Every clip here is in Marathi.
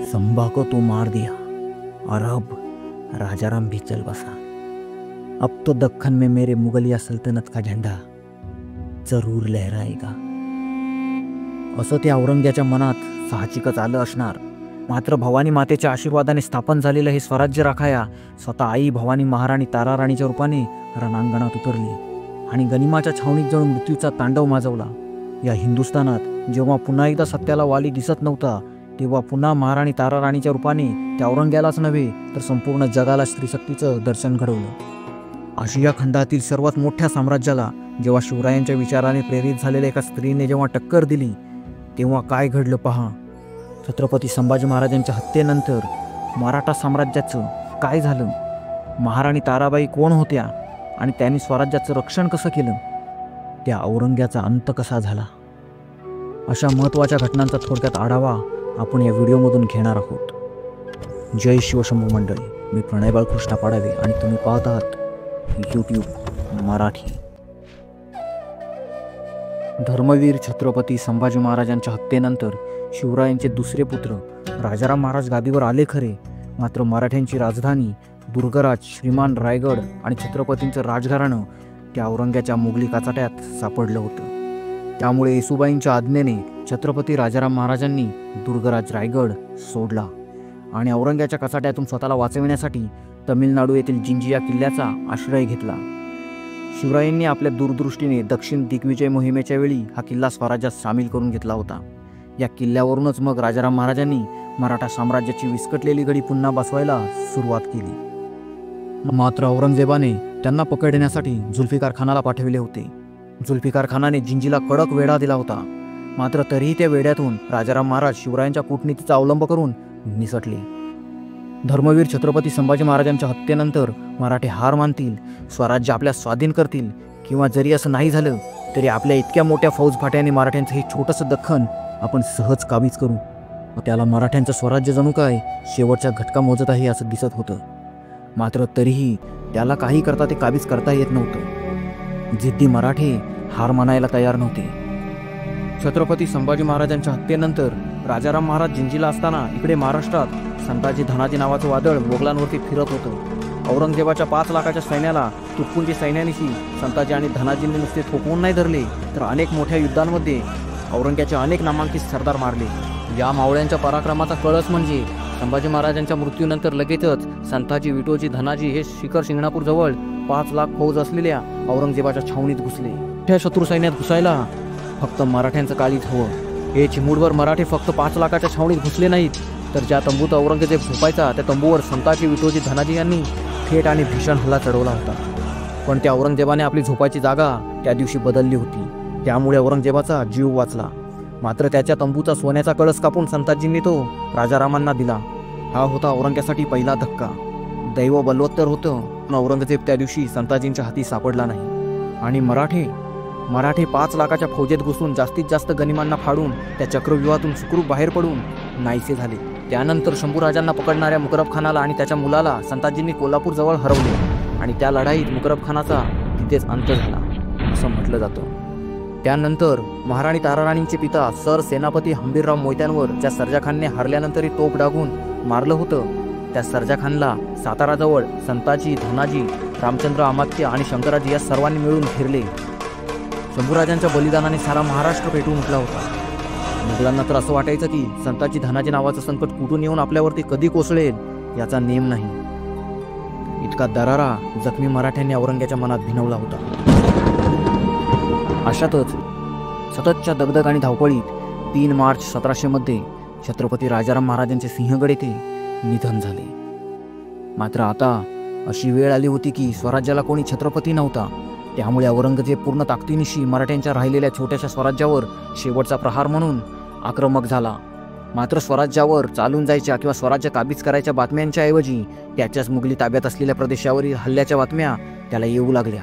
संभा को तो मार दिया और अब राजाराम भी चल बसा। अब तो दख्खन में मेरे मुगलिया सल्तनत का झंडा जरूर लहराएगा, असं त्या औरंग्याच्या मनात साहजिकच आलं असणार। मात्र भवानी मातेच्या आशीर्वादाने स्थापन झालेलं हे स्वराज्य राखाया स्वतः आई भवानी महाराणी ताराराणीच्या रूपाने रणांगणात उतरली आणि गनिमाच्या छावणीत जाऊन मृत्यूचा तांडव माजवला। या हिंदुस्थानात जेव्हा पुन्हा एकदा सत्याला वाली दिसत नव्हता, तेव्हा पुन्हा महाराणी ताराराणीच्या रूपाने त्या औरंग्यालाच नव्हे तर संपूर्ण जगाला स्त्रीशक्तीचं दर्शन घडवलं। आशिया खंडातील सर्वात मोठ्या साम्राज्याला जेव्हा शिवरायांच्या विचाराने प्रेरित झालेल्या एका स्त्रीने जेव्हा टक्कर दिली, तेव्हा काय घडलं पहा। छत्रपती संभाजी महाराजांच्या हत्येनंतर मराठा साम्राज्याचं काय झालं, महाराणी ताराबाई कोण होत्या आणि त्यांनी स्वराज्याचं रक्षण कसं केलं, त्या औरंग्याचा अंत कसा झाला, अशा महत्त्वाच्या घटनांचा थोडक्यात आढावा आपण या व्हिडिओमधून घेणार आहोत। जय शिवशंभू मंडळी, मी प्रणय बाळकृष्ण पाडावे आणि तुम्ही पाहत आहात यूट्यूब मराठी। धर्मवीर छत्रपती संभाजी महाराजांच्या हत्येनंतर शिवरायांचे दुसरे पुत्र राजाराम महाराज गादीवर आले खरे, मात्र मराठ्यांची राजधानी दुर्गराज श्रीमान रायगड आणि छत्रपतींचं राजघराणं त्या औरंग्याच्या मुघली काचाट्यात सापडलं होतं। त्यामुळे येसुबाईंच्या आज्ञेने छत्रपती राजाराम महाराजांनी दुर्गराज रायगड सोडला आणि औरंग्याच्या कचाट्यातून स्वतःला वाचविण्यासाठी तमिळनाडू येथील जिंजिया किल्ल्याचा आश्रय घेतला। शिवरायांनी आपल्या दूरदृष्टीने दक्षिण दिग्विजय मोहिमेच्या वेळी हा किल्ला स्वराज्यात सामील करून घेतला होता। या किल्ल्यावरूनच मग राजाराम महाराजांनी मराठा साम्राज्याची विस्कटलेली घडी पुन्हा बसवायला सुरुवात केली। मात्र औरंगजेबाने त्यांना पकडण्यासाठी जुल्फिकार खानाला पाठविले होते। जुल्फिकार खानाने जिंजीला कडक वेढा दिला होता, मात्र तरीही त्या वेढ्यातून राजाराम महाराज शिवरायांच्या कूटनीतीचा अवलंब करून निसटले। धर्मवीर छत्रपती संभाजी महाराजांच्या हत्येनंतर मराठे हार मानतील, स्वराज्य आपल्या स्वाधीन करतील, किंवा जरी असं नाही झालं तरी आपल्या इतक्या मोठ्या फौजफाट्याने मराठ्यांचं हे छोटंसं दख्खन आपण सहज काबीज करू, व त्याला मराठ्यांचं स्वराज्य जणू काय शेवटच्या घटका मोजत आहे असं दिसत होतं। मात्र तरीही त्याला काही करता ते काबीज करता येत नव्हतं। जिद्दी मराठे हार मानायला तयार नव्हते। छत्रपती संभाजी महाराजांच्या हत्येनंतर राजाराम महाराज जिंजीला असताना इकडे महाराष्ट्रात संताजी धनाजी नावाचं वादळ मोगलांवरती फिरत होतं। औरंगजेबाच्या 5 लाखाच्या सैन्याला तुटपुंजी सैन्यानिशी संताजी आणि धनाजींनी नुसते थोपवून नाही धरले, तर अनेक मोठ्या युद्धांमध्ये औरंग्याचे अनेक नामांकित सरदार मारले। या मावळ्यांच्या पराक्रमाचा कळस म्हणजे संभाजी महाराजांच्या मृत्यूनंतर लगेचच संताजी विटोजी धनाजी हे शिखर शिंगणापूर जवळ 5 लाख फौज असलेल्या औरंगजेबाच्या छावणीत घुसले। त्या शत्रू सैन्यात घुसायला फक्त मराठ्यांचं काळीच हवं। हे चिमूटभर मराठे फक्त 5 लाखाच्या छावणीत घुसले नाहीत, तर ज्या तंबूत औरंगजेब झोपायचा त्या तंबूवर संताजी विटोजी धनाजी यांनी थेट आणि भीषण हल्ला चढवला होता। पण त्या औरंगजेबाने आपली झोपायची जागा त्या दिवशी बदलली होती, त्यामुळे औरंगजेबाचा जीव वाचला। मात्र त्याच्या तंबूचा सोन्याचा कळस कापून संताजींनी तो राजारामांना दिला। हा होता औरंग्यासाठी पहिला धक्का। दैव बलवत्तर होतं, पण औरंगजेब त्या दिवशी संताजींच्या हाती सापडला नाही आणि मराठे 5 लाखाच्या फौजेत घुसून जास्तीत जास्त गनिमांना फाडून त्या चक्रव्यूहातून सुखरूप बाहेर पडून नाहीसे झाले। त्यानंतर शंभूराजांना पकडणाऱ्या मुकरब खानाला आणि त्याच्या मुलाला संताजींनी कोल्हापूर जवळ हरवले आणि त्या लढाईत मुकरब खानाचा तिथेच अंत झाला असं म्हटलं जातं। त्यानंतर महाराणी ताराराणींचे पिता सर सेनापती हंबीरराव मोहित्यांवर ज्या सर्जाखानने हरल्यानंतरही तोफ डागून मारलं होतं, त्या सर्जाखानला साताराजवळ संताजी धनाजी रामचंद्र अमात्य आणि शंकराजी या सर्वांनी मिळून घेरले। शंभूराजांच्या बलिदानाने सारा महाराष्ट्र पेटून उठला होता। मुघलांना तर असं वाटायचं की संताजी धनाजी नावाचं संकट कुठून येऊन आपल्यावरती कधी कोसळेल याचा नेम नाही। इतका दरारा जखमी मराठ्यांनी औरंग्याच्या मनात भिनवला होता। अशातच सततच्या दगदग आणि धावपळीत 3 मार्च 1700 मध्ये छत्रपती राजाराम महाराजांचे सिंहगड येथे निधन झाले। मात्र आता अशी वेळ आली होती की स्वराज्याला कोणी छत्रपती नव्हता, त्यामुळे औरंगजेब पूर्ण ताकदीनिशी मराठ्यांच्या राहिलेल्या छोट्याशा स्वराज्यावर शेवटचा प्रहार म्हणून आक्रमक झाला। मात्र स्वराज्यावर चालून जायच्या किंवा स्वराज्य काबीज करायच्या बातम्यांच्या ऐवजी त्याच्याच मुघली ताब्यात असलेल्या प्रदेशावरील हल्ल्याच्या बातम्या त्याला येऊ लागल्या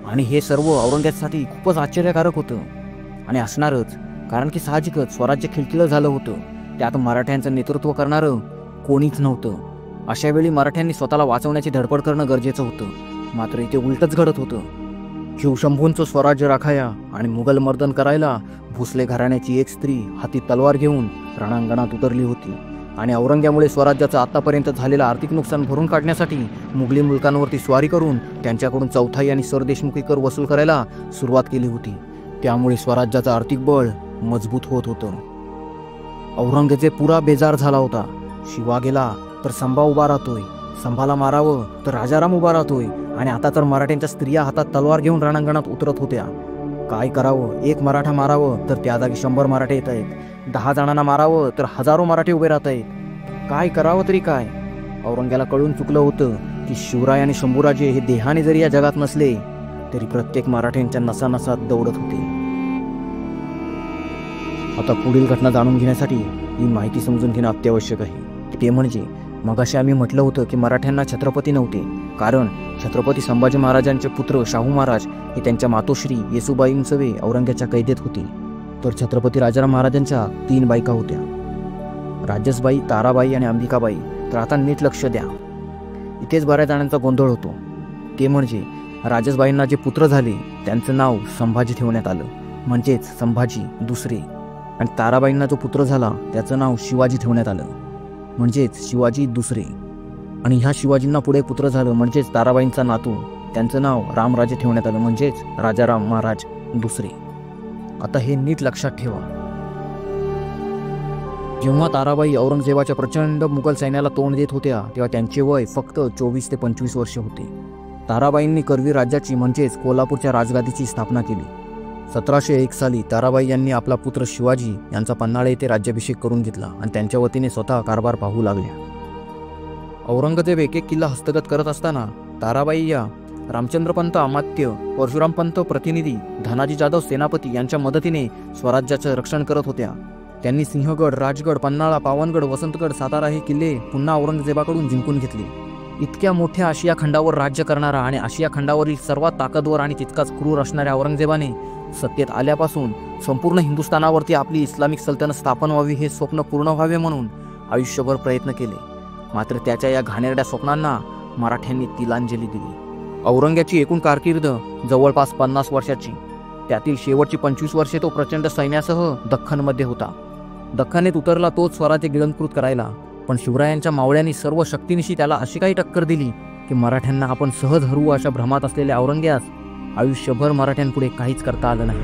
आणि हे सर्व औरंगजेबासाठी खूपच आश्चर्यकारक होतं आणि असणारच, कारण की साहजिकच स्वराज्य खिळखिळं झालं होतं, त्यात मराठ्यांचं नेतृत्व करणारं कोणीच नव्हतं। अशा वेळी मराठ्यांनी स्वतःला वाचवण्याची धडपड करणं गरजेचं होतं, मात्र इथे उलटच घडत होतं। शिवशंभूंचं स्वराज्य राखाया आणि मुघल मर्दन करायला भोसले घराण्याची एक स्त्री हाती तलवार घेऊन रणांगणात उतरली होती आणि औरंग्यामुळे स्वराज्याचं आतापर्यंत झालेलं आर्थिक नुकसान भरून काढण्यासाठी मुघली मुलकांवरती स्वारी करून त्यांच्याकडून चौथाई आणि सरदेशमुखी कर वसूल करायला सुरुवात केली होती. त्यामुळे स्वराज्याचं आर्थिक बळ मजबूत होत होतं. औरंगजेब पुरा बेजार झाला होता. शिवा गेला तर संभा उभा राहतोय, संभाला मारावं तर राजाराम उभा राहतोय आणि आता तर मराठ्यांच्या स्त्रिया हातात तलवार घेऊन रणांगणात उतरत होत्या. काय करावं? एक मराठा मारावं तर त्या जागी 100 मराठे येत आहेत, 10 जणांना मारावं तर हजारो मराठे उभे राहत आहेत. काय करावं तरी काय? औरंग्याला कळून चुकलं होतं की शिवराय आणि शंभूराजे हे देहाने जरी या जगात नसले तरी प्रत्येक मराठ्यांच्या नसानसात दौडत होते. आता पुढील घटना जाणून घेण्यासाठी ही माहिती समजून घेणं अत्यावश्यक आहे. ते म्हणजे मगाशी आम्ही म्हटलं होतं की मराठ्यांना छत्रपती नव्हते, कारण छत्रपती संभाजी महाराजांचे पुत्र शाहू महाराज हे त्यांच्या मातोश्री येसूबाईंसवे औरंग्याच्या कैदेत होते. तर छत्रपती राजाराम महाराजांच्या 3 बायका होत्या, राजसबाई, ताराबाई आणि अंबिकाबाई. तर आता नीट लक्ष द्या, इथेच बऱ्याच जणांचा गोंधळ होतो. ते म्हणजे राजसबाईंना जे पुत्र झाले त्यांचं नाव संभाजी ठेवण्यात आलं, म्हणजेच संभाजी दुसरे. आणि ताराबाईंना जो पुत्र झाला त्याचं नाव शिवाजी ठेवण्यात आलं, म्हणजेच शिवाजी दुसरे. आणि ह्या शिवाजींना पुढे पुत्र झालं म्हणजेच ताराबाईंचा नातू, त्यांचं नाव रामराजे ठेवण्यात आलं, म्हणजेच राजाराम महाराज दुसरे. आता हे नीट लक्षात ठेवा. जेव्हा ताराबाई औरंगजेबाच्या प्रचंड मुघल सैन्याला तोंड देत होत्या तेव्हा त्यांचे वय फक्त 24 ते 25 वर्ष होते. ताराबाईंनी करवीर राज्याची म्हणजेच कोल्हापूरच्या राजगादीची स्थापना केली. 1701 साली ताराबाई यांनी आपला पुत्र शिवाजी यांचा पन्हाळा येथे राज्याभिषेक करून घेतला आणि त्यांच्या वतीने स्वतः कारभार पाहू लागल्या. औरंगजेब एक एक किल्ला हस्तगत करत असताना ताराबाई या रामचंद्रपंत अमात्य, परशुरामपंत प्रतिनिधी, धनाजी जाधव सेनापती यांच्या मदतीने स्वराज्याचं रक्षण करत होत्या. त्यांनी सिंहगड, राजगड, पन्हाळा, पावनगड, वसंतगड, सातारा हे किल्ले पुन्हा औरंगजेबाकडून जिंकून घेतले. इतक्या मोठ्या आशिया खंडावर राज्य करणारा आणि आशिया खंडावरील सर्वात ताकदवर आणि तितकाच क्रूर असणाऱ्या औरंगजेबाने सत्तेत आल्यापासून संपूर्ण हिंदुस्थानावरती आपली इस्लामिक सल्तनत स्थापन व्हावी हे स्वप्न पूर्ण व्हावे म्हणून आयुष्यभर प्रयत्न केले. मात्र त्याच्या या घाणेरड्या स्वप्नांना मराठ्यांनी तिलांजली दिली. औरंग्याची एकूण कारकीर्द जवळपास 50 वर्षाची. त्यातील शेवटची 25 वर्षे तो प्रचंड सैन्यासह दख्खनमध्ये होता. दख्खनेत उतरला तोच स्वराज्य गिळंकृत करायला, पण शिवरायांच्या मावळ्यांनी सर्व शक्तीनिशी त्याला अशी काही टक्कर दिली की मराठ्यांना आपण सहज हरवू अशा भ्रमात असलेल्या औरंग्यास आयुष्यभर मराठ्यांपुढे काहीच करता आलं नाही.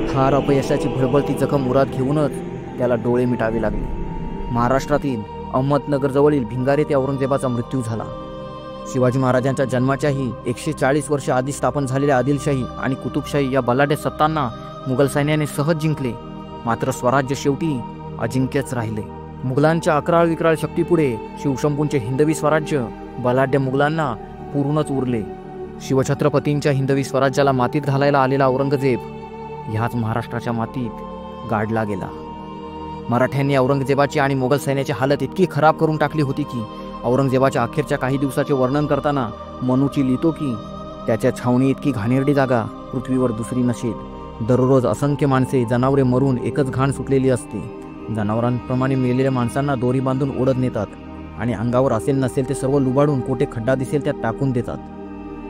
फार अपयशाची भळबळती जखम मुराद घेऊनच त्याला डोळे मिटावे लागले. महाराष्ट्रातील अहमदनगरजवळील भिंगार येथे औरंगजेबाचा मृत्यू झाला. शिवाजी महाराजांच्या जन्माच्याही 140 वर्ष आधी स्थापन झालेल्या आदिलशाही आणि कुतुबशाही या बलाढ्य सत्तांना मुघल सैन्याने सहज जिंकले. मात्र स्वराज्य शेवटी अजिंक्यच राहिले. मुघलांच्या अकराळ विक्राळ शक्तीपुढे शिवशंभूंचे हिंदवी स्वराज्य बलाढ्य मुघलांना पूर्णच उरले. शिवछत्रपतींच्या हिंदवी स्वराज्याला मातीत घालायला आलेला औरंगजेब ह्याच महाराष्ट्राच्या मातीत गाडला गेला. मराठ्यांनी औरंगजेबाची आणि मुघल सैन्याची हालत इतकी खराब करून टाकली होती की औरंगजेबाच्या अखेरच्या काही दिवसाचे वर्णन करताना मनूची लिहितो की त्याच्या छावणी इतकी घाणेरडी जागा पृथ्वीवर दुसरी नसेल. दररोज असंख्य माणसे, जनावरे मरून एकच घाण सुटलेली असते. जनावरांप्रमाणे मेलेल्या माणसांना दोरी बांधून ओढत नेतात आणि अंगावर असेल नसेल ते सर्व लुबाडून कोठे खड्डा दिसेल त्यात टाकून देतात.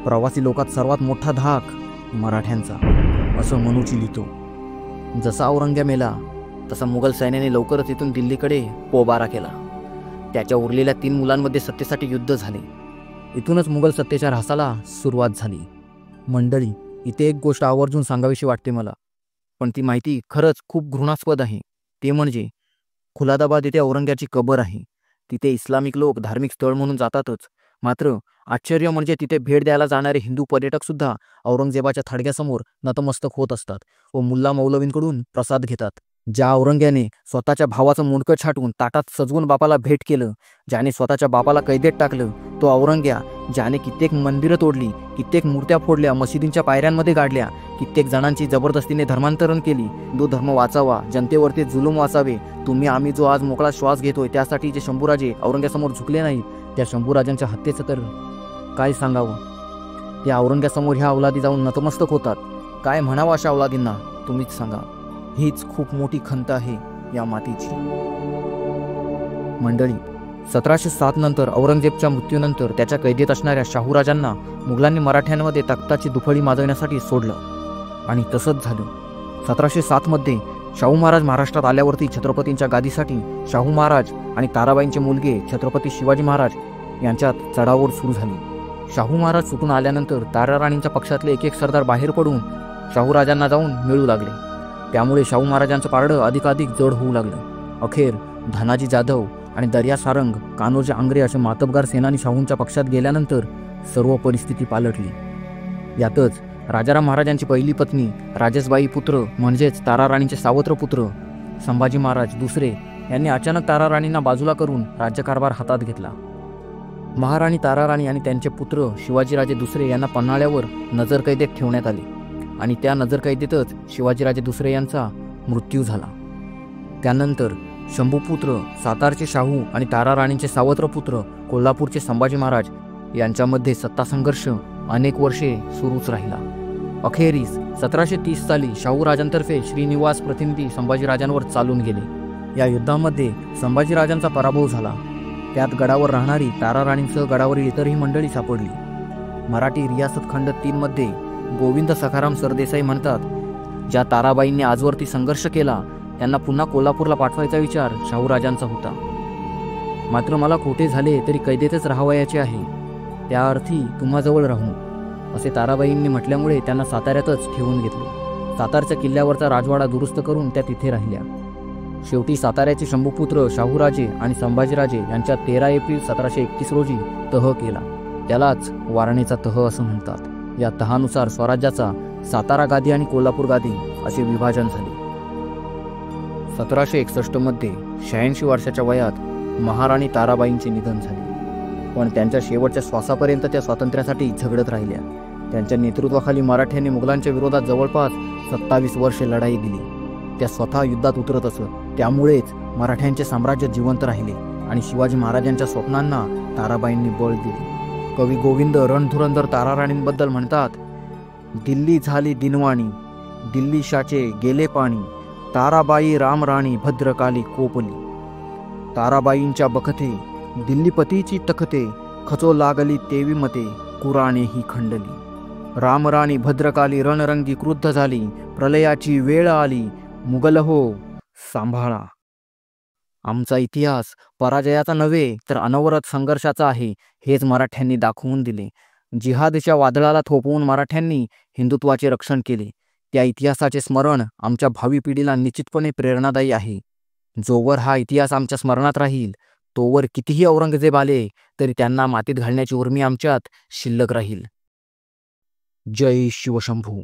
प्रवासी लोकात सर्वात मोठा धाक मराठ्यांचा, असं मनूची लिहितो. जसा औरंग्या मेला तसा मुघल सैन्याने लवकरच इथून दिल्लीकडे पोबारा केला. त्याच्या उरलेल्या 3 मुलांमध्ये सत्तेसाठी युद्ध झाले. इथूनच मुघल सत्तेच्या ऱ्हासाला सुरुवात झाली. मंडळी, इथे एक गोष्ट आवर्जून सांगावीशी वाटते मला, पण ती माहिती खरंच खूप घृणास्पद आहे. ते म्हणजे खुलादाबाद येथे औरंग्याची कबर आहे. तिथे इस्लामिक लोक धार्मिक स्थळ म्हणून जातातच, मात्र आश्चर्य म्हणजे तिथे भेट द्यायला जाणारे हिंदू पर्यटक सुद्धा औरंगजेबाच्या थडग्यासमोर नतमस्तक होत असतात व मुल्ला मौलवींकडून प्रसाद घेतात. ज्या औरंग्याने स्वतःच्या भावाचं मुंडकं छाटून ताटात सजवून बापाला भेट केलं, ज्याने स्वतःच्या बापाला कैदेत टाकलं, तो औरंग्या ज्याने कित्येक मंदिरं तोडली, कित्येक मूर्त्या फोडल्या, मशिदींच्या पायऱ्यांमध्ये गाडल्या, कित्येक जणांची जबरदस्तीने धर्मांतरण केली. हिंदू धर्म वाचावा, जनतेवरती जुलूम वाचावे, तुम्ही आम्ही जो आज मोकळा श्वास घेतोय त्यासाठी जे शंभूराजे औरंग्यासमोर झुकले नाहीत, त्या शंभूराजांच्या हत्येचं तर काय सांगावं. त्या औरंग्यासमोर ह्या अवलादी जाऊन नतमस्तक होतात. काय म्हणावं अशा अवलादींना, तुम्हीच सांगा. हीच खूप मोठी खंत आहे या मातीची. मंडळी, 1707 नंतर औरंगजेबच्या मृत्यूनंतर त्याच्या कैदेत असणाऱ्या शाहूराजांना मुघलांनी मराठ्यांमध्ये तख्ताची दुफळी माजवण्यासाठी सोडलं आणि तसंच झालं. 1707 मध्ये शाहू महाराज महाराष्ट्रात आल्यावरती छत्रपतींच्या गादीसाठी शाहू महाराज आणि ताराबाईंचे मुलगे छत्रपती शिवाजी महाराज यांच्यात चढाओढ सुरू झाली. शाहू महाराज सुटून आल्यानंतर ताराराणींच्या पक्षातले एक सरदार बाहेर पडून शाहू राजांना जाऊन मिळू लागले. त्यामुळे शाहू महाराजांचं पारडं अधिकाधिक जड होऊ लागलं. अखेर धनाजी जाधव आणि दर्या सारंग, कान्होजी आंग्रे असे मातबगार सेनानी शाहूंच्या पक्षात गेल्यानंतर सर्व परिस्थिती पालटली. यातच राजाराम महाराजांची पहिली पत्नी राजेशबाई पुत्र म्हणजेच ताराराणींचे सावत्र पुत्र संभाजी महाराज दुसरे यांनी अचानक ताराराणींना बाजूला करून राज्यकारभार हातात घेतला. महाराणी ताराराणी आणि त्यांचे पुत्र शिवाजीराजे दुसरे यांना पन्हाळ्यावर नजरकैदेत ठेवण्यात आले आणि त्या नजरकैदेतच शिवाजीराजे दुसरे यांचा मृत्यू झाला. त्यानंतर शंभूपुत्र सातारचे शाहू आणि ताराराणींचे सावत्र पुत्र कोल्हापूरचे संभाजी महाराज यांच्यामध्ये सत्तासंघर्ष अनेक वर्षे सुरूच राहिला. अखेरीस 1730 साली शाहू राजांतर्फे श्रीनिवास प्रतिनिधी संभाजीराजांवर चालून गेले. या युद्धामध्ये संभाजीराजांचा पराभव झाला. त्यात गडावर राहणारी ताराराणींसह गडावरील इतरही मंडळी सापडली. मराठी रियासत खंड 3 मध्ये गोविंद सखाराम सरदेसाई म्हणतात, ज्या ताराबाईंनी आजवरती संघर्ष केला त्यांना पुन्हा कोल्हापूरला पाठवायचा विचार शाहू राजांचा होता. मात्र मला खोटे झाले तरी कैदेतच राहावयाचे आहे, त्या अर्थी तुम्हाजवळ राहू असे ताराबाईंनी म्हटल्यामुळे त्यांना साताऱ्यातच ठेवून घेतले. सातारच्या किल्ल्यावरचा राजवाडा दुरुस्त करून त्या तिथे राहिल्या. शेवटी साताऱ्याचे शंभूपुत्र शाहूराजे आणि संभाजीराजे यांच्या 13 एप्रिल 1731 रोजी तह केला. त्यालाच वारणेचा तह असं म्हणतात. या तहानुसार स्वराज्याचा सातारा गादी आणि कोल्हापूर गादी असे विभाजन झाले. 1761 मध्ये 86 वर्षाच्या वयात महाराणी ताराबाईंचे निधन झाले. पण त्यांच्या शेवटच्या श्वासापर्यंत त्या स्वातंत्र्यासाठी झगडत राहिल्या. त्यांच्या नेतृत्वाखाली मराठ्यांनी मुघलांच्या विरोधात जवळपास 27 वर्षे लढाई दिली. त्या स्वतः युद्धात उतरत असत. त्यामुळेच मराठ्यांचे साम्राज्य जिवंत राहिले आणि शिवाजी महाराजांच्या स्वप्नांना ताराबाईंनी बळ दिले. कवी गोविंद रणधुरंधर ताराराणींबद्दल म्हणतात, दिल्ली झाली दिनवाणी, दिल्लीशाचे गेले पाणी, ताराबाई रामराणी भद्रकाली कोपली. ताराबाईंच्या बखते दिल्लीपतीची तखते, खचो लागली तेवी मते, कुराणे ही खंडली. रामराणी भद्रकाली रणरंगी क्रुद्ध झाली, प्रलयाची वेळ आली, मुघल हो सांभाळा. आमचा इतिहास पराजयाचा नव्हे तर अनवरत संघर्षाचा आहे हेच मराठ्यांनी दाखवून दिले. जिहादच्या वादळाला थोपवून मराठ्यांनी हिंदुत्वाचे रक्षण केले. त्या इतिहासाचे स्मरण आमच्या भावी पिढीला निश्चितपणे प्रेरणादायी आहे. जोवर हा इतिहास आमच्या स्मरणात राहील तोवर कितीही औरंगजेब आले तरी त्यांना मातीत घालण्याची उर्मी आमच्यात शिल्लक राहील. जय शिवशंभू.